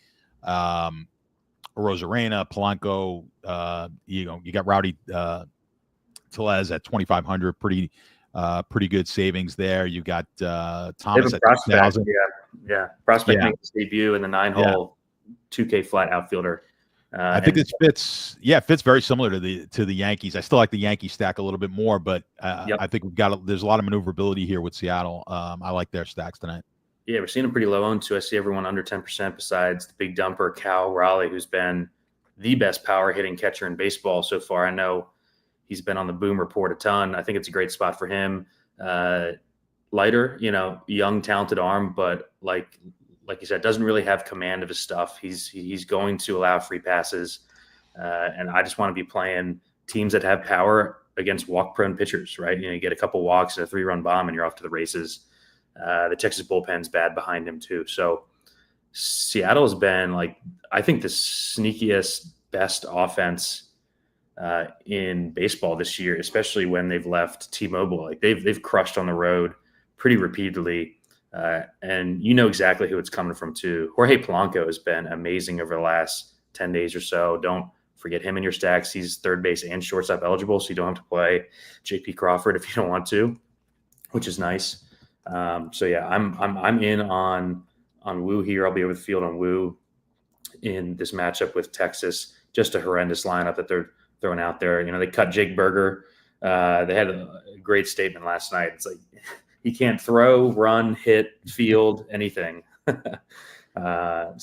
Rosarena, Polanco. You got Rowdy Tellez at 2,500. Pretty good savings there. You got Thomas at 2,000. Yeah. Prospect makes his debut in the 9-hole 2K flat outfielder. I think this fits very similar to the Yankees. I still like the Yankee stack a little bit more, but I think there's a lot of maneuverability here with Seattle. I like their stacks tonight. Yeah, we're seeing them pretty low owned too. I see everyone under 10% besides the big dumper Cal Raleigh, who's been the best power hitting catcher in baseball so far. I know he's been on the Boom Report a ton. I think it's a great spot for him. Leiter, young, talented arm, but like you said, doesn't really have command of his stuff. He's going to allow free passes. And I just want to be playing teams that have power against walk-prone pitchers, right? You get a couple walks and a 3-run bomb and you're off to the races. The Texas bullpen's bad behind him too. So Seattle's been I think the sneakiest, best offense in baseball this year, especially when they've left T-Mobile. They've crushed on the road pretty repeatedly. And exactly who it's coming from too. Jorge Polanco has been amazing over the last 10 days or so. Don't forget him in your stacks. He's third base and shortstop eligible, so you don't have to play JP Crawford if you don't want to, which is nice. So yeah, I'm in on Wu here. I'll be over the field on Wu in this matchup with Texas. Just a horrendous lineup that they're throwing out there. They cut Jake Berger. They had a great statement last night. It's he can't throw, run, hit, field, anything. I'm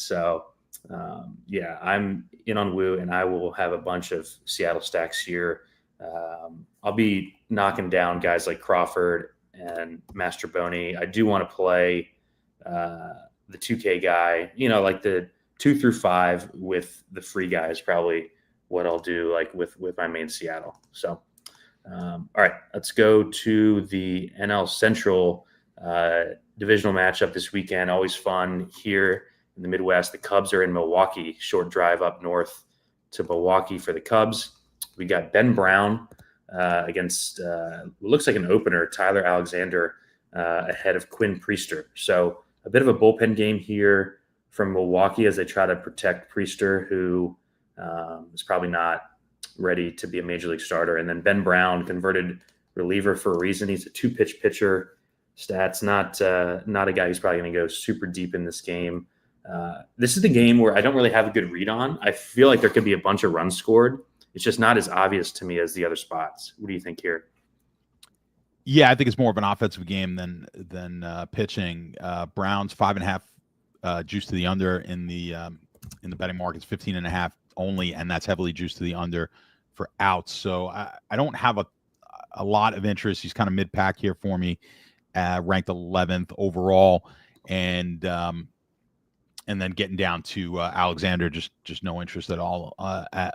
in on Wu, and I will have a bunch of Seattle stacks here. I'll be knocking down guys like Crawford and Mastroboni. I do want to play the 2K guy, like the 2 through 5 with the free guys, probably what I'll do with my main Seattle. So, all right, let's go to the NL Central divisional matchup this weekend. Always fun here in the Midwest. The Cubs are in Milwaukee. Short drive up north to Milwaukee for the Cubs. We got Ben Brown against looks like an opener, Tyler Alexander, ahead of Quinn Priester. So a bit of a bullpen game here from Milwaukee as they try to protect Priester, who is probably not ready to be a major league starter. And then Ben Brown, converted reliever for a reason. He's a 2-pitch pitcher. stats. Not a guy who's probably going to go super deep in this game. This is the game where I don't really have a good read on. I feel like there could be a bunch of runs scored. It's just not as obvious to me as the other spots. What do you think here? Yeah, I think it's more of an offensive game than pitching. Browns 5.5 juice to the under in the betting markets, 15.5 only, and that's heavily juiced to the under for outs. So I don't have a lot of interest. He's kind of mid pack here for me, ranked 11th overall, and then getting down to Alexander, just no interest at all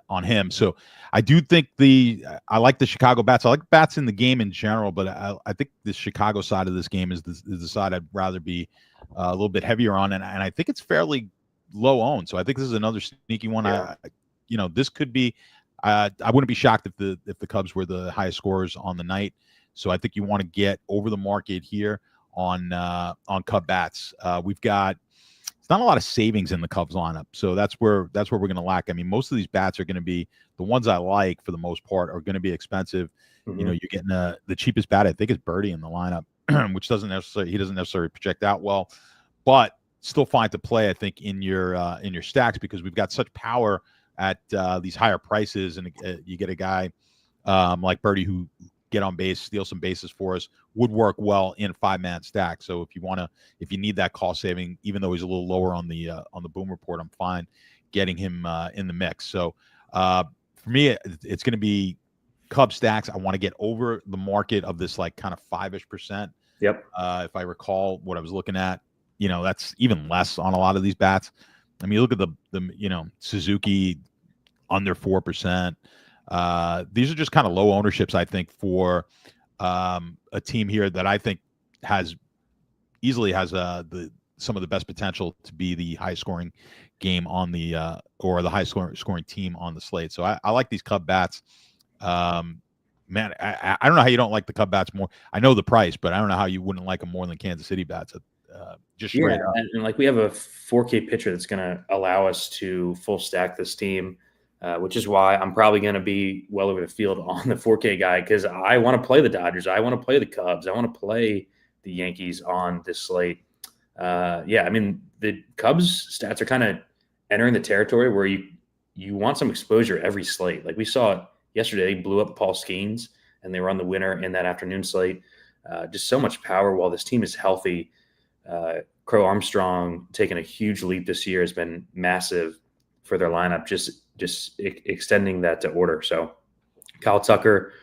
on him. So I do think I like the Chicago bats. I like bats in the game in general, but I think the Chicago side of this game is the side I'd rather be a little bit heavier on, and I think it's fairly low owned. So I think this is another sneaky one. Yeah. This could be. I wouldn't be shocked if the Cubs were the highest scorers on the night. So I think you want to get over the market here on Cub bats. We've got. It's not a lot of savings in the Cubs lineup, so that's where we're going to lack. I mean, most of these bats are going to be the ones I like for the most part are going to be expensive. Mm-hmm. You're getting the cheapest bat. I think is Birdie in the lineup, which doesn't necessarily project out well, but still fine to play. I think in your stacks because we've got such power at these higher prices, and you get a guy like Birdie who get on base, steal some bases for us, would work well in a 5-man stack. So if you need that cost saving, even though he's a little lower on the Boom Report, I'm fine getting him in the mix. So for me, it's going to be Cub stacks. I want to get over the market of this like kind of 5-ish%. Yep. If I recall what I was looking at, that's even less on a lot of these bats. I mean, look at the Suzuki under 4%. These are just kind of low ownerships, I think, for a team here that I think easily has some of the best potential to be the highest scoring game on the or the highest scoring team on the slate. So I like these Cub bats. Man, I don't know how you don't like the Cub bats more. I know the price, but I don't know how you wouldn't like them more than Kansas City bats. Just straight up. And like we have a 4K pitcher that's going to allow us to full stack this team. Which is why I'm probably going to be well over the field on the 4K guy because I want to play the Dodgers. I want to play the Cubs. I want to play the Yankees on this slate. I mean, the Cubs stats are kind of entering the territory where you want some exposure every slate. Like we saw it yesterday, they blew up Paul Skeens, and they were on the winner in that afternoon slate. Just so much power while this team is healthy. Crow Armstrong taking a huge leap this year has been massive for their lineup, just extending that to order. So Kyle Tucker,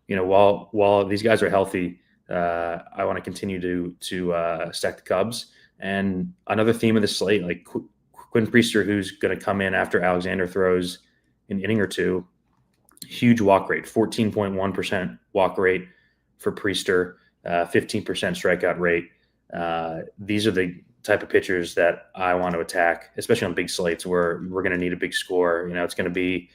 while these guys are healthy, I want to continue to stack the Cubs. And another theme of the slate, like Quinn Priester, who's going to come in after Alexander throws an inning or two, huge walk rate, 14.1% walk rate for Priester, 15% strikeout rate. These are the type of pitchers that I want to attack, especially on big slates where we're going to need a big score. It's going to be,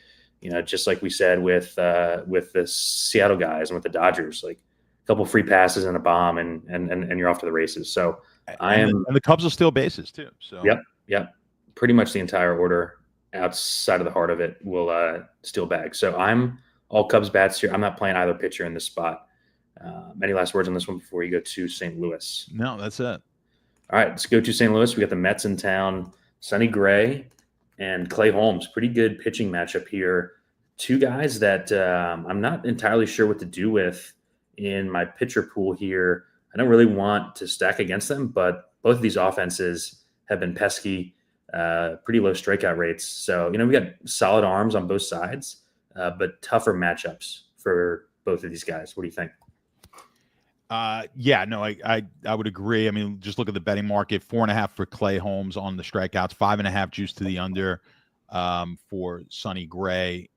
just like we said with the Seattle guys and with the Dodgers, like a couple free passes and a bomb and you're off to the races. So and the Cubs will steal bases too. So yep. Pretty much the entire order outside of the heart of it will steal bags. So I'm all Cubs bats here. I'm not playing either pitcher in this spot. Any last words on this one before you go to St. Louis? No, that's it. All right, let's go to St. Louis. We got the Mets in town. Sonny Gray and Clay Holmes. Pretty good pitching matchup here. Two guys that I'm not entirely sure what to do with in my pitcher pool here. I don't really want to stack against them, but both of these offenses have been pesky, pretty low strikeout rates. So, we got solid arms on both sides, but tougher matchups for both of these guys. What do you think? I would agree. I mean, just look at the betting market, 4.5 for Clay Holmes on the strikeouts, 5.5 juice to the under for Sonny Gray.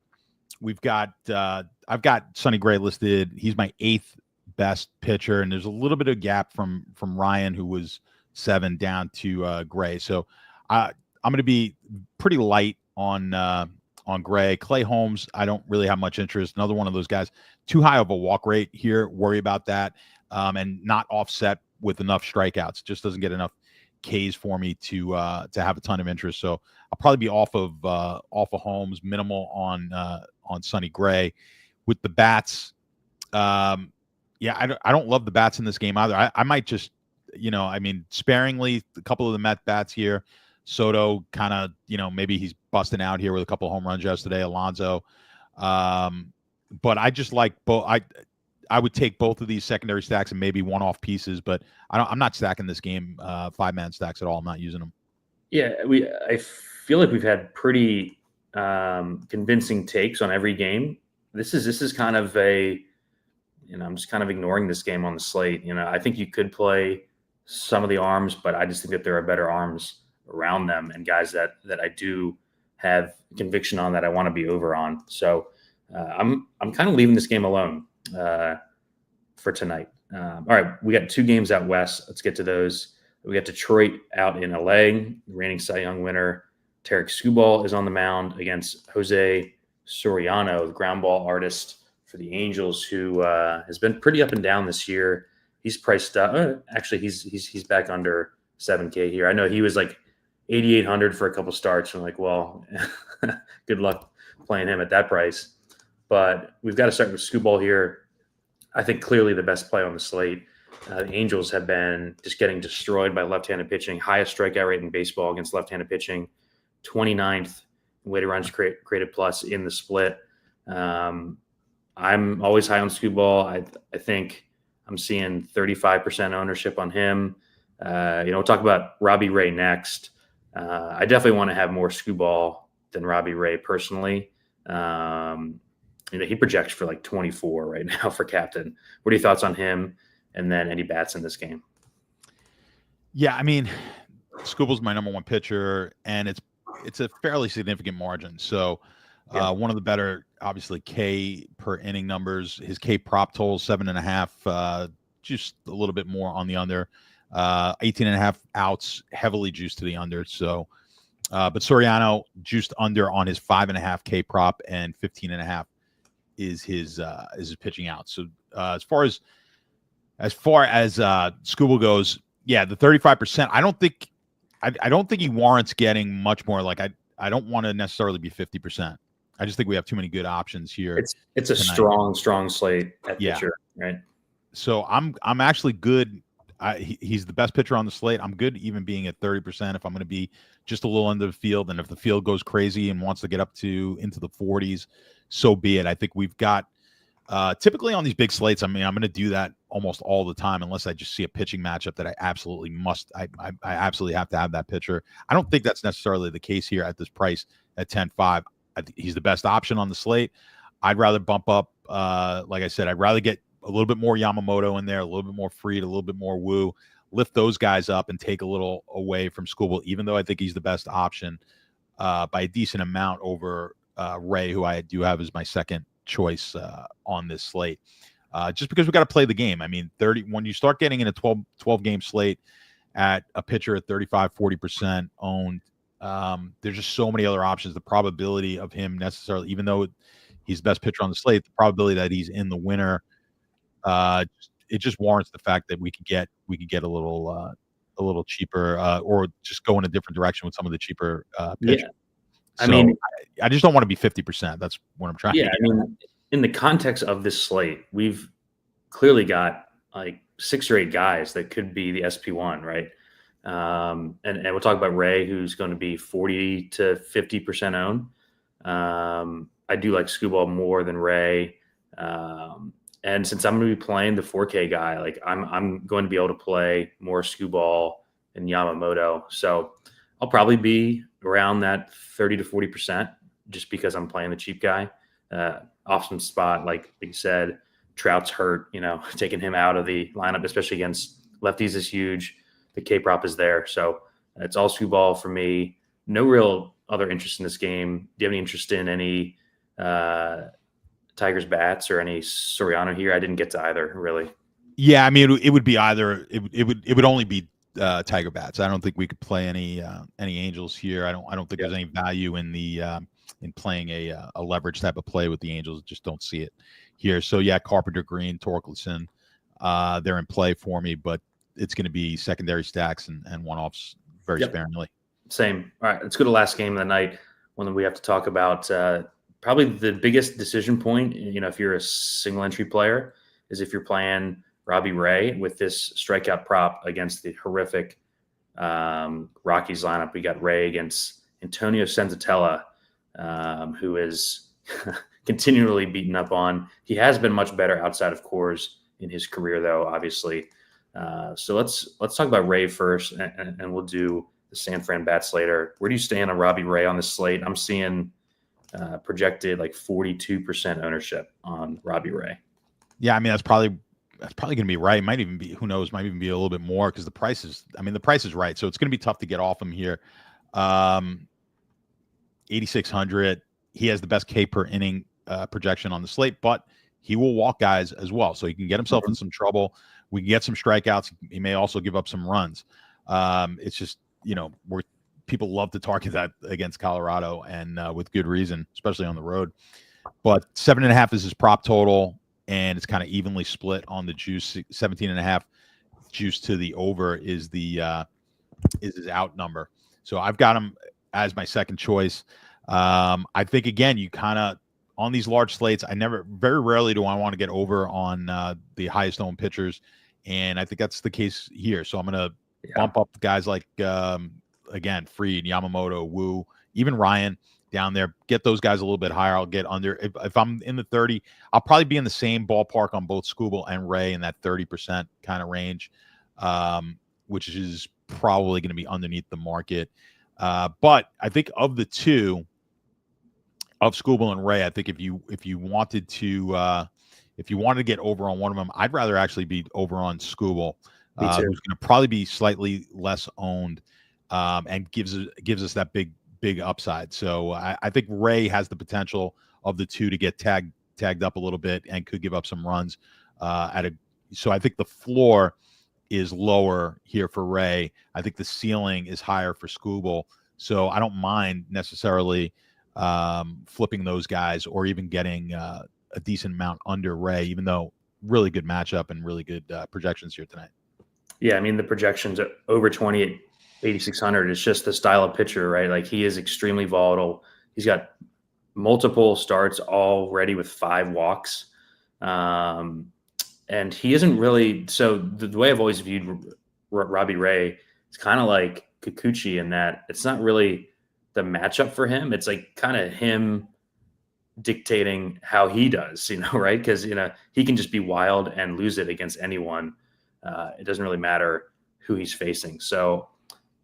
I've got Sonny Gray listed. He's my 8th best pitcher, and there's a little bit of gap from Ryan, who was 7 down to Gray. So I'm going to be pretty light on Gray. Clay Holmes, I don't really have much interest. Another one of those guys, too high of a walk rate here. Worry about that. And not offset with enough strikeouts. Just doesn't get enough Ks for me to have a ton of interest. So I'll probably be off of Holmes, minimal on Sonny Gray. With the bats, Yeah, I don't love the bats in this game either. I might just, sparingly a couple of the Met bats here. Soto kind of, maybe he's busting out here with a couple of home runs yesterday. Alonso, but I just like both. I would take both of these secondary stacks and maybe one-off pieces, but I'm not stacking this game 5-man stacks at all. I'm not using them. Yeah, I feel like we've had pretty convincing takes on every game. This is kind of I'm just kind of ignoring this game on the slate. I think you could play some of the arms, but I just think that there are better arms around them and guys that I do have conviction on that I want to be over on. So I'm kind of leaving this game alone for tonight. All right, we got 2 games out west. Let's get to those. We got Detroit out in LA. The reigning Cy Young winner Tarek Skubal is on the mound against Jose Soriano, the ground ball artist for the Angels, who has been pretty up and down this year. He's priced up. Actually, he's back under 7K here. I know he was like 8,800 for a couple starts. I'm like, well, good luck playing him at that price. But we've got to start with Skubal here. I think clearly the best play on the slate. The Angels have been just getting destroyed by left-handed pitching. Highest strikeout rate in baseball against left-handed pitching. 29th weighted runs created plus in the split. I'm always high on Skubal. I think I'm seeing 35% ownership on him. We'll talk about Robbie Ray next. I definitely want to have more Skubal than Robbie Ray personally. He projects for like 24 right now for captain. What are your thoughts on him? And then any bats in this game? Yeah, I mean, Skubal's my number 1 pitcher, and it's a fairly significant margin. So one of the better, obviously, K per inning numbers. His K prop total 7.5, just a little bit more on the under. 18.5 outs, heavily juiced to the under. So, but Soriano juiced under on his 5.5 K prop, and 15.5 is his pitching out. So as far as Skubal goes, yeah, the 35%. I don't think he warrants getting much more. Like I don't want to necessarily be 50%. I just think we have too many good options here. It's a strong slate at pitcher, right? So I'm actually good. He's the best pitcher on the slate. I'm good even being at 30% if I'm going to be just a little under the field. And if the field goes crazy and wants to get up to into the 40s, so be it. I think we've got typically on these big slates. I mean, I'm going to do that almost all the time unless I just see a pitching matchup that I absolutely must. I absolutely have to have that pitcher. I don't think that's necessarily the case here at this price at 10.5. He's the best option on the slate. I'd rather bump up. Like I said, I'd rather get a little bit more Yamamoto in there, a little bit more Fried, a little bit more Wu, lift those guys up and take a little away from Skubal, even though I think he's the best option by a decent amount over Ray, who I do have as my second choice on this slate. Just because we got to play the game. I mean, when you start getting in a 12 game slate at a pitcher at 35-40% owned, there's just so many other options. The probability of him necessarily, even though he's the best pitcher on the slate, the probability that he's in the winner, it just warrants the fact that we could get a little cheaper, or just go in a different direction with some of the cheaper pitchers. Yeah. I just don't want to be 50%. That's what I'm trying to get. In the context of this slate, we've clearly got like 6 or 8 guys that could be the SP1, right? And we'll talk about Ray, who's going to be 40 to 50% owned. I do like Skubal more than Ray. And since I'm going to be playing the 4K guy, like I'm going to be able to play more Skubal and Yamamoto. So I'll probably be around that 30 to 40% just because I'm playing the cheap guy. Awesome spot, like you said, Trout's hurt, taking him out of the lineup, especially against lefties, is huge. The K prop is there. So it's all Skubal for me. No real other interest in this game. Do you have any interest in any Tigers bats or any Soriano here? I didn't get to either, really. Yeah, I mean, it would be either. It would only be Tiger bats. I don't think we could play any Angels here. I don't think there's any value in the in playing a leverage type of play with the Angels. Just don't see it here. So yeah, Carpenter, Green, Torkelson, they're in play for me, but it's going to be secondary stacks and one-offs very sparingly. Same. All right, let's go to the last game of the night. One that we have to talk about. Probably the biggest decision point, if you're a single entry player, is if you're playing Robbie Ray with this strikeout prop against the horrific Rockies lineup. We got Ray against Antonio Senzatella, who is continually beaten up on. He has been much better outside of Coors in his career, though, obviously. So let's talk about Ray first, and we'll do the San Fran bats later. Where do you stand on Robbie Ray on the slate? I'm seeing projected like 42% ownership on Robbie Ray. Yeah, I mean that's probably going to be right. Might even be, who knows, might even be a little bit more because the price is right. So it's going to be tough to get off him here. 8,600. He has the best K per inning projection on the slate, but he will walk guys as well. So he can get himself in some trouble. We can get some strikeouts. He may also give up some runs. It's just, where people love to target that against Colorado, and with good reason, especially on the road. But 7.5 is his prop total, and it's kind of evenly split on the juice. 17.5 juice to the over is his out number. So I've got him as my second choice. I think, again, you kind of, on these large slates, very rarely do I want to get over on the highest owned pitchers. And I think that's the case here. So I'm going to bump up guys like, again, Fried, Yamamoto, Wu, even Ryan down there. Get those guys a little bit higher. I'll get under. If I'm in the 30, I'll probably be in the same ballpark on both Skubal and Ray in that 30% kind of range, which is probably going to be underneath the market. But I think of the two, of Skubal and Ray, I think if you wanted to get over on one of them, I'd rather actually be over on Skubal, who's going to probably be slightly less owned, and gives us that big upside. So I think Ray has the potential of the two to get tagged up a little bit and could give up some runs. So I think the floor is lower here for Ray. I think the ceiling is higher for Skubal. So I don't mind necessarily flipping those guys, or even getting a decent amount under Ray, even though really good matchup and really good projections here tonight. Yeah, I mean, the projections are over 20 at 8,600. It's just the style of pitcher, right? Like, he is extremely volatile. He's got multiple starts already with 5 walks. And he isn't really – so the way I've always viewed Robbie Ray is kind of like Kikuchi in that it's not really the matchup for him. It's like kind of him dictating how he does, right? Because, he can just be wild and lose it against anyone. It doesn't really matter who he's facing. So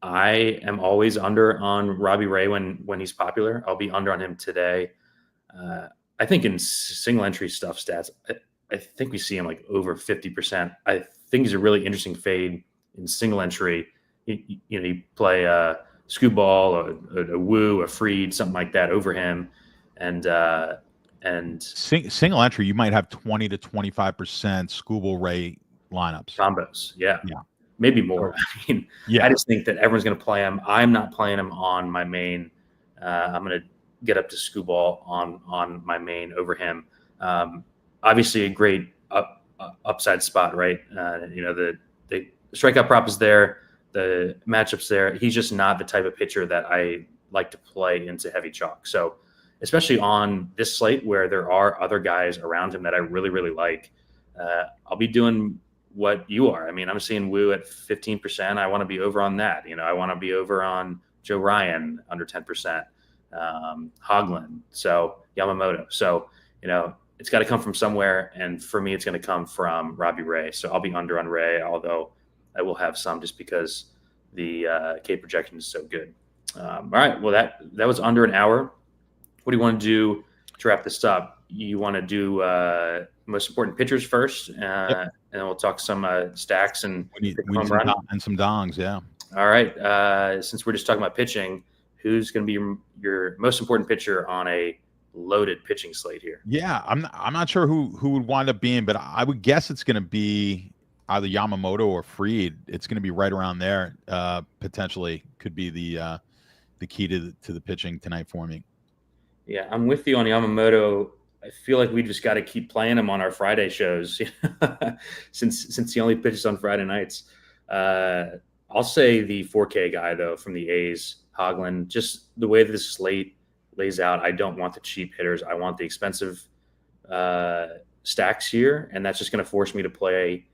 I am always under on Robbie Ray when he's popular. I'll be under on him today. I think in single entry stuff stats, I think we see him like over 50%. I think he's a really interesting fade in single entry. You play Skubal or a Wu, a Fried, something like that over him. And single entry, you might have 20 to 25% Skubal Ray lineups. Combos. Yeah. Maybe more. I just think that everyone's going to play him. I'm not playing him on my main. I'm going to get up to Skubal on my main over him. Obviously a great upside spot, right? The strikeout prop is there. The matchup's there. He's just not the type of pitcher that I like to play into heavy chalk. So especially on this slate where there are other guys around him that I really, really like, I'll be doing what you are. I mean, I'm seeing Wu at 15%. I want to be over on that. I want to be over on Joe Ryan under 10%, Hoglund, so Yamamoto. So, it's got to come from somewhere. And for me, it's going to come from Robbie Ray. So I'll be under on Ray, although I will have some just because the K projection is so good. All right. Well, that was under an hour. What do you want to do to wrap this up? You want to do most important pitchers first, and then we'll talk some stacks and some dongs. Yeah. All right. Since we're just talking about pitching, who's going to be your most important pitcher on a loaded pitching slate here? Yeah, I'm not sure who would wind up being, but I would guess it's going to be either Yamamoto or Fried. It's going to be right around there. Potentially could be the key to the pitching tonight for me. Yeah, I'm with you on Yamamoto. I feel like we just got to keep playing him on our Friday shows since he only pitches on Friday nights. I'll say the 4K guy, though, from the A's, Hoglund. Just the way that this slate lays out, I don't want the cheap hitters. I want the expensive stacks here, and that's just going to force me to play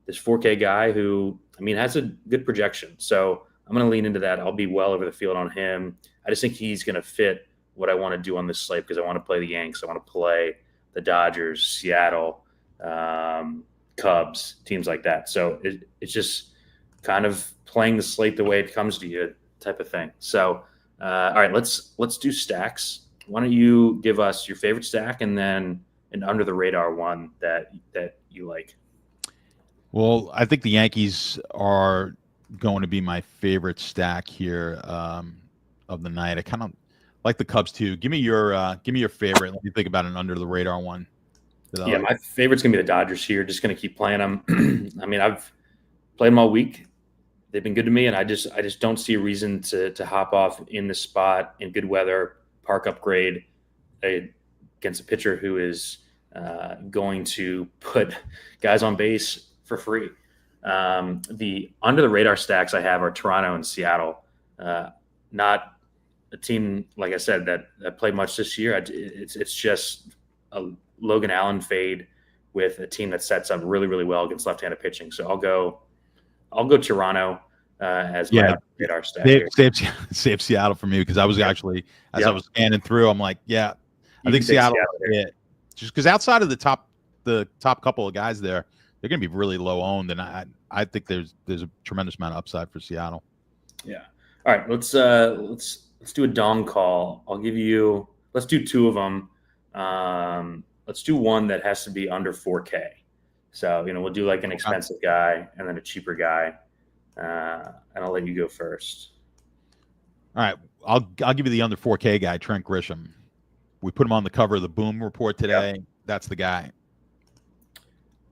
this 4K guy who, I mean, has a good projection. So I'm going to lean into that. I'll be well over the field on him. I just think he's going to fit what I want to do on this slate because I want to play the Yanks. I want to play the Dodgers, Seattle, Cubs, teams like that. So it's just kind of playing the slate the way it comes to you type of thing. So, all right, let's do stacks. Why don't you give us your favorite stack and then an under the radar one that you like? Well, I think the Yankees are going to be my favorite stack here of the night. I kind of like the Cubs too. Give me your favorite. Let me think about an under the radar one. Yeah, my favorite's gonna be the Dodgers here. Just gonna keep playing them. I mean, I've played them all week. They've been good to me, and I just don't see a reason to hop off in this spot in good weather, park upgrade against a pitcher who is going to put guys on base for free. The under the radar stacks I have are Toronto and Seattle. Not a team, like I said, that played much this year. It's just a Logan Allen fade with a team that sets up really, really well against left-handed pitching. So I'll go Toronto as my radar stack. Save Seattle for me because I was actually I was scanning through, I'm like, I think Seattle. Just because outside of the top couple of guys there, they're going to be really low owned, and I think there's a tremendous amount of upside for Seattle. Yeah. All right, let's do a dong call. Let's do two of them. Let's do one that has to be under 4K. So, we'll do like an expensive guy and then a cheaper guy. And I'll let you go first. All right. I'll give you the under 4K guy, Trent Grisham. We put him on the cover of the Boom Report today. Yep. That's the guy.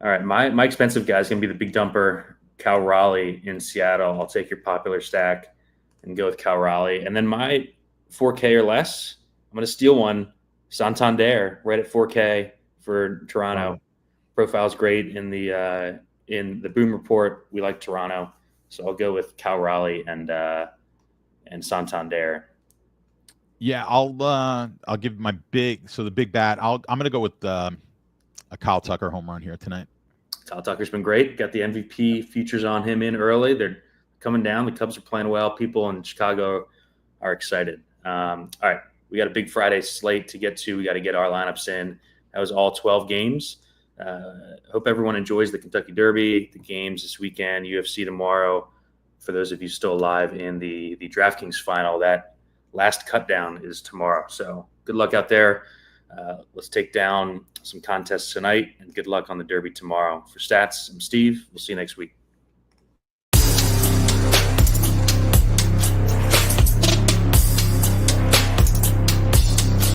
All right. My expensive guy is going to be the big dumper, Cal Raleigh in Seattle. I'll take your popular stack and go with Cal Raleigh. And then my 4K or less, I'm going to steal one. Santander, right at 4K for Toronto. Profile's great in the Boom Report. We like Toronto, so I'll go with Cal Raleigh and Santander. Yeah, I'll give my the big bat. I'm going to go with a Kyle Tucker home run here tonight. Kyle Tucker's been great. Got the MVP futures on him in early. They're coming down. The Cubs are playing well. People in Chicago are excited. All right. We got a big Friday slate to get to. We got to get our lineups in. That was all 12 games. Hope everyone enjoys the Kentucky Derby, the games this weekend, UFC tomorrow. For those of you still alive in the DraftKings final, that last cut down is tomorrow. So good luck out there. Let's take down some contests tonight, and good luck on the Derby tomorrow. For Stats, I'm Steve. We'll see you next week.